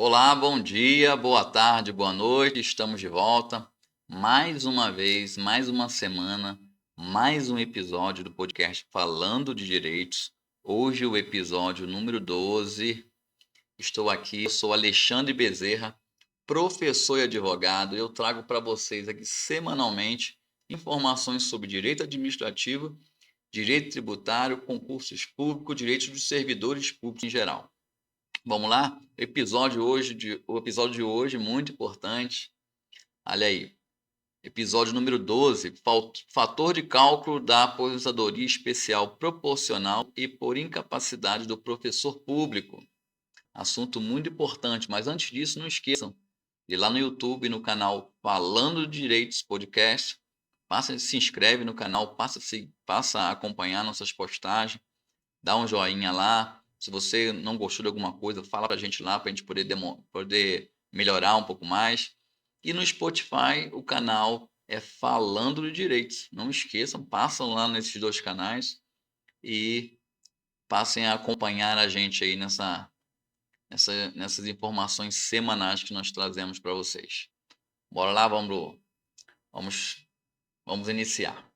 Olá, bom dia, boa tarde, boa noite. Estamos de volta. Mais uma vez, mais uma semana, mais um episódio do podcast Falando de Direitos. Hoje o episódio número 12. Estou aqui, eu sou Alexandre Bezerra, professor e advogado. Eu trago para vocês aqui semanalmente informações sobre direito administrativo, direito tributário, concursos públicos, direitos dos servidores públicos em geral. Vamos lá? O episódio de hoje muito importante. Olha aí. Episódio número 12, fator de cálculo da aposentadoria especial proporcional e por incapacidade do professor público. Assunto muito importante, mas antes disso, não esqueçam de ir lá no YouTube, no canal Falando de Direitos Podcast. Se inscreve no canal, passa a acompanhar nossas postagens, dá um joinha lá. Se você não gostou de alguma coisa, fala para a gente lá, para a gente poder melhorar um pouco mais. E no Spotify, o canal é Falando de Direitos. Não esqueçam, passam lá nesses dois canais e passem a acompanhar a gente aí nessas informações semanais que nós trazemos para vocês. Bora lá, vamos, vamos iniciar.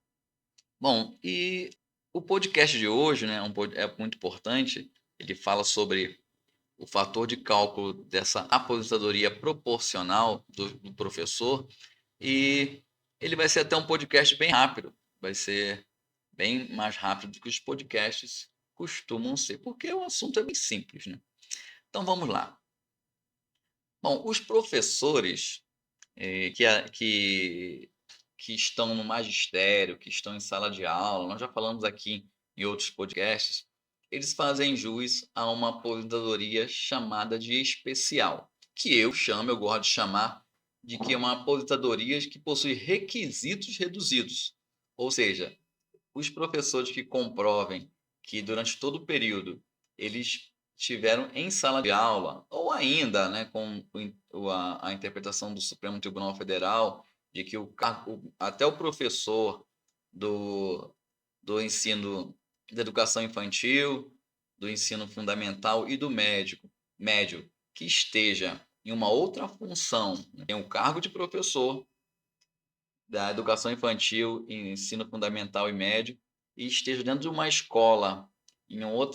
Bom, e o podcast de hoje, né, é muito importante. Ele fala sobre o fator de cálculo dessa aposentadoria proporcional do professor e ele vai ser até um podcast bem rápido. Vai ser bem mais rápido do que os podcasts costumam ser, porque o assunto é bem simples, né? Então vamos lá. Bom, os professores que estão no magistério, que estão em sala de aula, nós já falamos aqui em outros podcasts, eles fazem jus a uma aposentadoria chamada de especial, que eu gosto de chamar de que é uma aposentadoria que possui requisitos reduzidos. Ou seja, os professores que comprovem que durante todo o período eles estiveram em sala de aula, ou ainda, né, com a interpretação do Supremo Tribunal Federal, de que até o professor do, do ensino da educação infantil, do ensino fundamental e do médio, que esteja em uma outra função, né, tem o cargo de professor da educação infantil, ensino fundamental e médio, e esteja dentro de uma escola,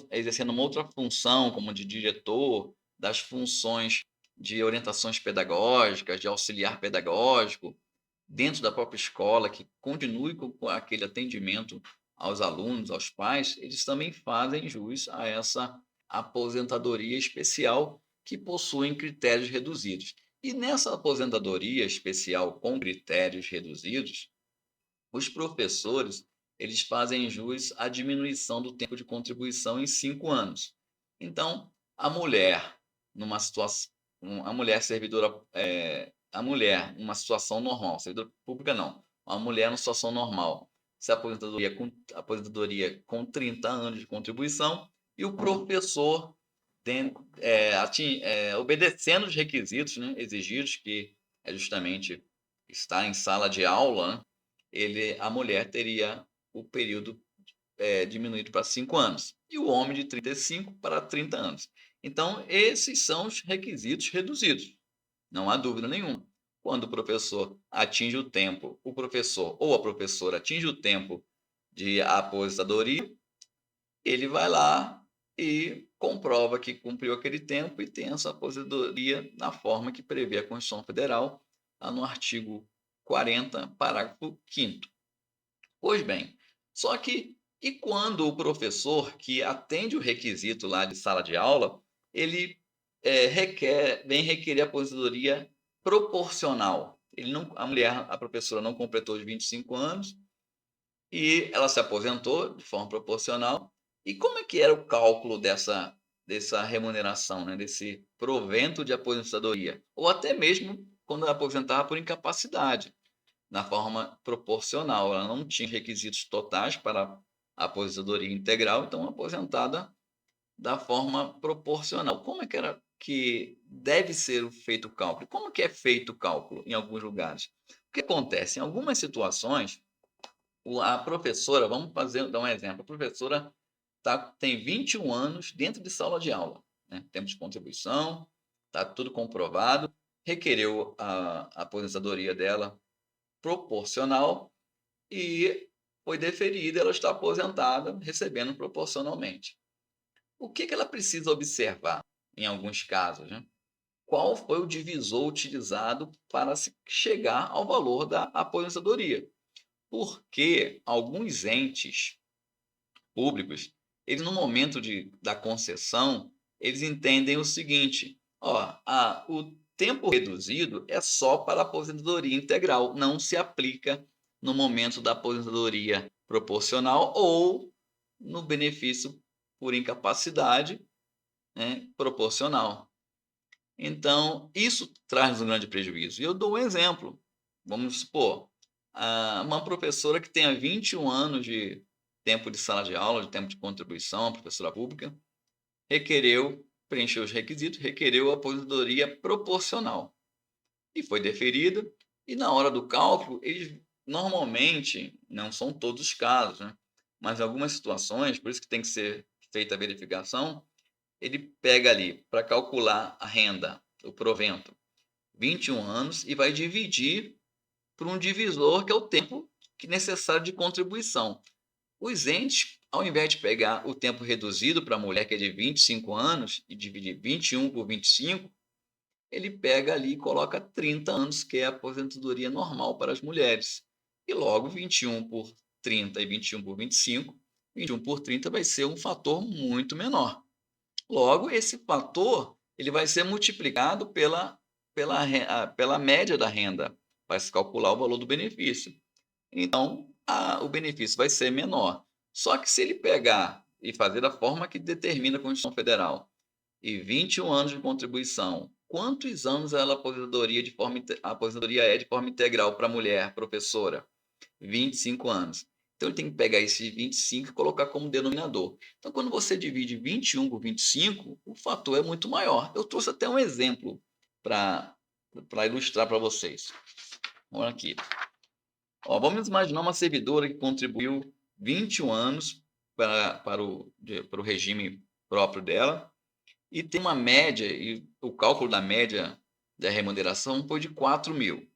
exercendo uma outra função, como de diretor, das funções de orientações pedagógicas, de auxiliar pedagógico, dentro da própria escola, que continue com aquele atendimento aos alunos, aos pais, eles também fazem jus a essa aposentadoria especial que possuem critérios reduzidos. E nessa aposentadoria especial com critérios reduzidos, os professores eles fazem jus à diminuição do tempo de contribuição em 5 anos. Então, a mulher, numa situação, a mulher servidora, a mulher numa situação normal, servidora pública não, a mulher numa situação normal, se aposentadoria com 30 anos de contribuição, e o professor obedecendo os requisitos, né, exigidos, que é justamente estar em sala de aula, né, a mulher teria o período diminuído para 5 anos e o homem de 35 para 30 anos. Então, esses são os requisitos reduzidos, não há dúvida nenhuma. Quando o professor ou a professora atinge o tempo de aposentadoria, ele vai lá e comprova que cumpriu aquele tempo e tem essa aposentadoria na forma que prevê a Constituição Federal, no artigo 40, parágrafo 5º. Pois bem, só que e quando o professor que atende o requisito lá de sala de aula, ele vem requerer aposentadoria proporcional. A professora não completou os 25 anos e ela se aposentou de forma proporcional. E como é que era o cálculo dessa remuneração, né? Desse provento de aposentadoria? Ou até mesmo quando ela aposentava por incapacidade, na forma proporcional. Ela não tinha requisitos totais para a aposentadoria integral, então aposentada da forma proporcional. Como é que era que deve ser feito o cálculo? Como que é feito o cálculo em alguns lugares? O que acontece? Em algumas situações, a professora, dar um exemplo, a professora tem 21 anos dentro de sala de aula, né? Tempo de contribuição, está tudo comprovado, requereu a aposentadoria dela proporcional e foi deferida, ela está aposentada, recebendo proporcionalmente. O que que ela precisa observar em alguns casos, né? Qual foi o divisor utilizado para se chegar ao valor da aposentadoria? Porque alguns entes públicos, eles no momento da concessão, eles entendem o seguinte: ó, o tempo reduzido é só para a aposentadoria integral, não se aplica no momento da aposentadoria proporcional ou no benefício por incapacidade, né, proporcional. Então, isso traz um grande prejuízo. E eu dou um exemplo. Vamos supor, uma professora que tenha 21 anos de tempo de sala de aula, de tempo de contribuição, uma professora pública, preencheu os requisitos, requereu a aposentadoria proporcional. E foi deferida, e na hora do cálculo, eles normalmente, não são todos os casos, né? Mas em algumas situações, por isso que tem que ser feita a verificação, ele pega ali para calcular a renda, o provento, 21 anos e vai dividir por um divisor que é o tempo necessário de contribuição. Os entes, ao invés de pegar o tempo reduzido para a mulher, que é de 25 anos, e dividir 21 por 25, ele pega ali e coloca 30 anos, que é a aposentadoria normal para as mulheres. E logo 21 por 30 e 21 por 25, 21 por 30 vai ser um fator muito menor. Logo, esse fator ele vai ser multiplicado pela média da renda, para se calcular o valor do benefício. Então, o benefício vai ser menor. Só que se ele pegar e fazer da forma que determina a Constituição Federal, e 21 anos de contribuição, quantos anos a aposentadoria é de forma integral para a mulher professora? 25 anos. Então, ele tem que pegar esses 25 e colocar como denominador. Então, quando você divide 21 por 25, o fator é muito maior. Eu trouxe até um exemplo para ilustrar para vocês. Olha aqui. Ó, vamos imaginar uma servidora que contribuiu 21 anos para o regime próprio dela e tem uma média, e o cálculo da média da remuneração foi de 4.000.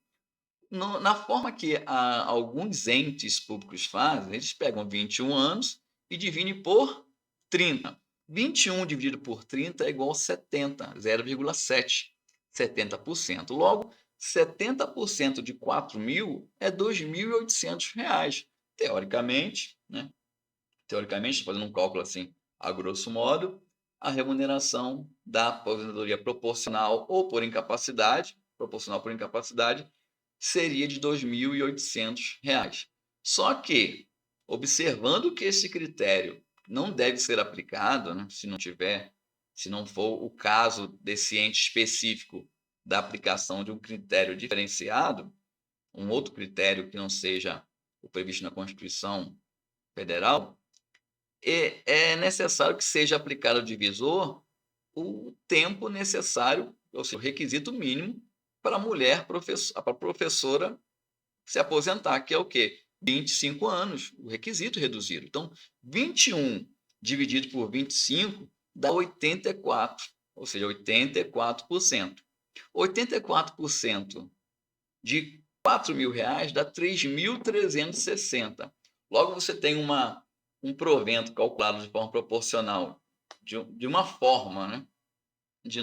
Na forma que alguns entes públicos fazem, eles pegam 21 anos e dividem por 30. 21 dividido por 30 é igual a 70, 0,7, 70%. Logo, 70% de 4.000 é R$ 2.800. Teoricamente, né? Teoricamente, fazendo um cálculo assim, a grosso modo, a remuneração da aposentadoria proporcional ou por incapacidade, proporcional por incapacidade, seria de R$ 2.800. Só que, observando que esse critério não deve ser aplicado, né, se não for o caso desse ente específico da aplicação de um critério diferenciado, um outro critério que não seja o previsto na Constituição Federal, é necessário que seja aplicado ao divisor o tempo necessário, ou seja, o requisito mínimo para a mulher para a professora se aposentar, que é o quê? 25 anos, o requisito reduzido. Então, 21 dividido por 25 dá 84, ou seja, 84%. 84% de R$ 4.000 dá 3.360. Logo, você tem um provento calculado de forma proporcional de uma forma, né?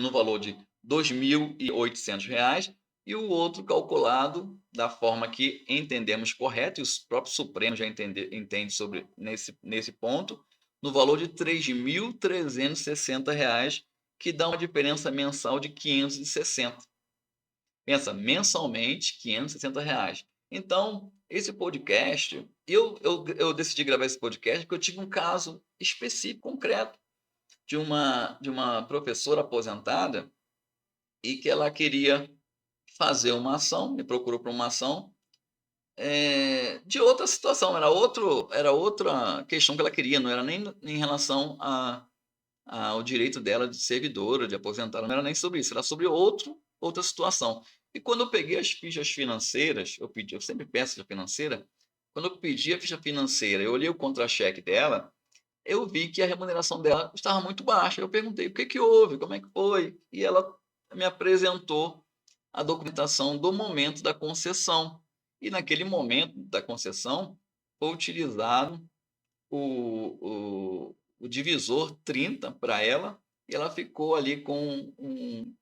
No valor de R$ 2.800 e o outro calculado da forma que entendemos correto, e o próprio Supremo já entende sobre nesse ponto, no valor de R$ 3.360, que dá uma diferença mensal de R$ 560. Pensa, mensalmente, R$ 560. Então, esse podcast, eu decidi gravar esse podcast porque eu tive um caso específico, concreto, de uma professora aposentada e que ela queria fazer uma ação, me procurou para uma ação de outra situação, era outra questão que ela queria, não era nem em relação ao direito dela de servidora, de aposentada, não era nem sobre isso, era sobre outra situação. E quando eu peguei as fichas financeiras, eu sempre peço ficha financeira, quando eu pedi a ficha financeira, eu olhei o contra-cheque dela, eu vi que a remuneração dela estava muito baixa. Eu perguntei o que houve, como é que foi, e ela me apresentou a documentação do momento da concessão. E naquele momento da concessão foi utilizado o divisor 30 para ela, e ela ficou ali com um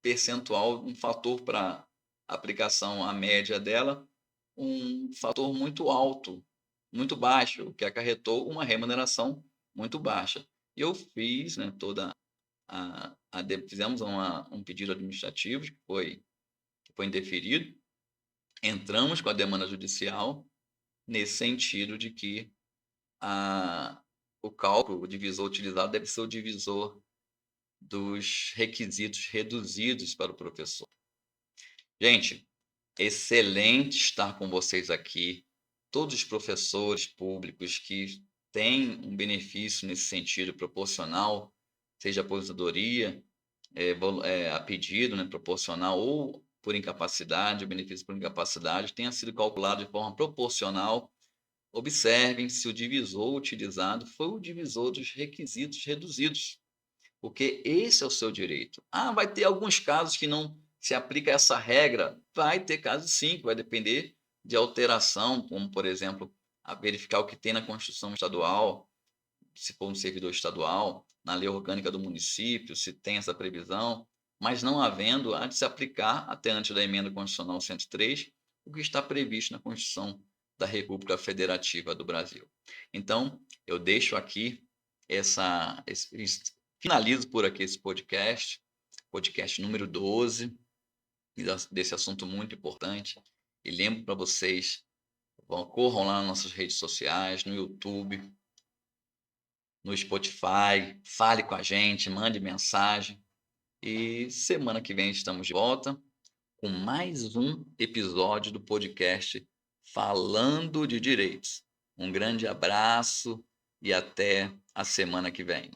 percentual, um fator para aplicação à média dela, um fator muito alto, muito baixo, o que acarretou uma remuneração muito baixa. E eu fiz, né, toda fizemos um pedido administrativo que foi indeferido, entramos com a demanda judicial nesse sentido de que o cálculo, o divisor utilizado deve ser o divisor dos requisitos reduzidos para o professor. Gente, excelente estar com vocês aqui. Todos os professores públicos que têm um benefício nesse sentido proporcional, seja aposentadoria, a pedido, né, proporcional, ou por incapacidade, o benefício por incapacidade tenha sido calculado de forma proporcional. Observem se o divisor utilizado foi o divisor dos requisitos reduzidos, porque esse é o seu direito. Vai ter alguns casos que não se aplica essa regra. Vai ter casos sim, que vai depender de alteração, como, por exemplo, a verificar o que tem na Constituição Estadual, se for um servidor estadual, na lei orgânica do município, se tem essa previsão, mas não havendo, há de se aplicar, até antes da emenda constitucional 103, o que está previsto na Constituição da República Federativa do Brasil. Então, eu deixo aqui finalizo por aqui esse podcast número 12, desse assunto muito importante, e lembro para vocês, corram lá nas nossas redes sociais, no YouTube, no Spotify, fale com a gente, mande mensagem, e semana que vem estamos de volta com mais um episódio do podcast Falando de Direitos. Um grande abraço e até a semana que vem.